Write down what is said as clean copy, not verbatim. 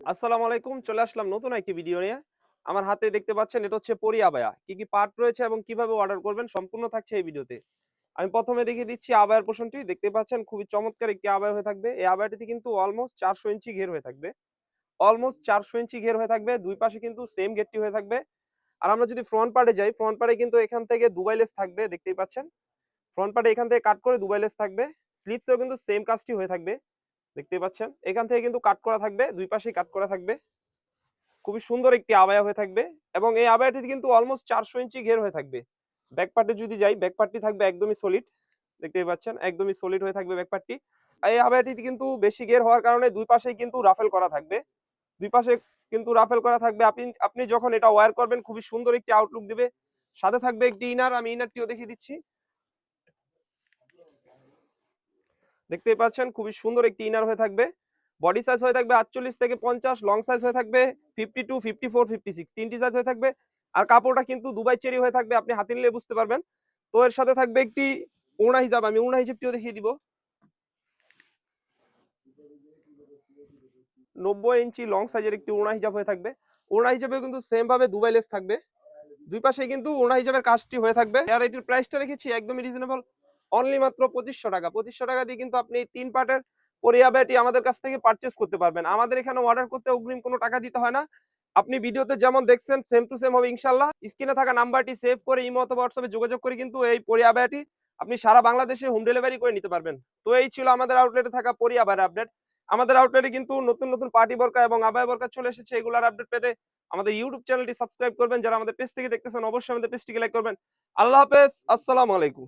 আসসালামু আলাইকুম। চলে আসলাম নতুন একটি ভিডিও নিয়ে। আমার হাতে দেখতে পাচ্ছেন এটা হচ্ছে পরি আবায়া। কি, কি পার্ট রয়েছে এবং কিভাবে অর্ডার করবেন সম্পূর্ণ থাকছে এই ভিডিওতে। আমি ১ম এ দেখিয়ে দিচ্ছি আবায়ার পোরশনটি। দেখতে পাচ্ছেন খুবই চমৎকার একটি আবায়া হয়ে থাকবে। এই আবায়াটিতে কিন্তু অলমোস্ট ৪০০ ইঞ্চি ঘের হয়ে থাকবে। অলমোস্ট ৪০০ ইঞ্চি ঘের হয়ে থাকবে। ২ পাশে কিন্তু সেম ঘেরটি হয়ে থাকবে। আর আমরা যদি ফ্রন্ট পার্টে যাই, ফ্রন্ট পার্টে কিন্তু এখান থেকে দুবাই লেস থাকবে দেখতেই পাচ্ছেন। ফ্রন্ট পার্টে এখান থেকে কাট করে দুবাই লেস থাকবে। স্লিপসেও কিন্তু সেম কাজটি হয়ে থাকবে। দেখতেই পাচ্ছেন। এখান থেকে কিন্তু কাট করা থাকবে। ২ পাশেই কাট করা থাকবে। খুবই সুন্দর একটি আবায়া হয়ে থাকবে এবং এই আবায়াটিতে কিন্তু অলমোস্ট ৪০০ ইঞ্চি ঘের হয়ে থাকবে। ব্যাক পার্টে যদি যাই, ব্যাক পার্টটি থাকবে একদমই সলিড। দেখতেই পাচ্ছেন একদমই সলিড হয়ে থাকবে ব্যাক পার্টটি। এই আবায়াটিতে কিন্তু বেশি ঘের হওয়ার কারণে ২ পাশেই কিন্তু রাফেল করা থাকবে। ২ পাশে কিন্তু রাফেল করা থাকবে। আপনি যখন এটা ওয়্যার করবেন খুবই সুন্দর একটি আউটলুক দিবে। সাথে থাকবে একটি ইনার, আমি ইনারটিও দেখিয়ে দিচ্ছি। দেখতেই পাচ্ছেন খুবই সুন্দর একটি ইনার হয়ে থাকবে। বডি সাইজ হয়ে থাকবে ৪৮ থেকে ৫০, লং সাইজ হয়ে থাকবে 52, 54, 56 তিনটি সাইজ হয়ে থাকবে। আর কাপড়টা কিন্তু দুবাই চেরি হয়ে থাকবে, আপনি হাতে নিলে বুঝতে পারবেন। তো এর সাথে থাকবে একটি ওড়না হিজাব, আমি ওড়না হিজাবটিও দেখিয়ে দিব। ৯০ ইঞ্চি লং সাইজের একটি ওড়না হিজাব হয়ে থাকবে। ওড়না হিজাবেও কিন্তু সেম ভাবে দুবাই লেস থাকবে। ২ পাশে কিন্তু ওড়না হিজাবের কাজটি হয়ে থাকবে। আর এটির প্রাইসটা রেখেছি একদমই রিজনেবল, অনলি মাত্র ২৫০০ টাকা। ২৫০০ টাকা দিয়ে কিন্তু আপনি এই ৩ পার্টের পরি আবায়াটি আমাদের কাছ থেকে পারচেজ করতে পারবেন। আমাদের এখানে অর্ডার করতে অগ্রিম কোনো টাকা দিতে হয় না। আপনি ভিডিওতে যেমন দেখছেন সেম টু সেম হবে ইনশাআল্লাহ। স্ক্রিনে থাকা নাম্বারটি সেভ করে ইমো অথবা হোয়াটসঅ্যাপে যোগাযোগ করে কিন্তু এই পরি আবায়াটি আপনি সারা বাংলাদেশে হোম ডেলিভারি করে নিতে পারবেন। তো এই ছিল আমাদের আউটলেটে থাকা পরি আবায়ার আপডেট। আমাদের আউটলেটে কিন্তু নতুন, নতুন পার্টি বোরকা এবং আবায়া বোরকা চলে এসেছে। এগুলার আপডেট পেতে আমাদের ইউটিউব চ্যানেলটি সাবস্ক্রাইব করবেন। যারা আমাদের পেজ থেকে দেখতেছেন অবশ্যই আমাদের পেজটিকে লাইক করবেন। আল্লাহ হাফেজ। আসসালামু আলাইকুম।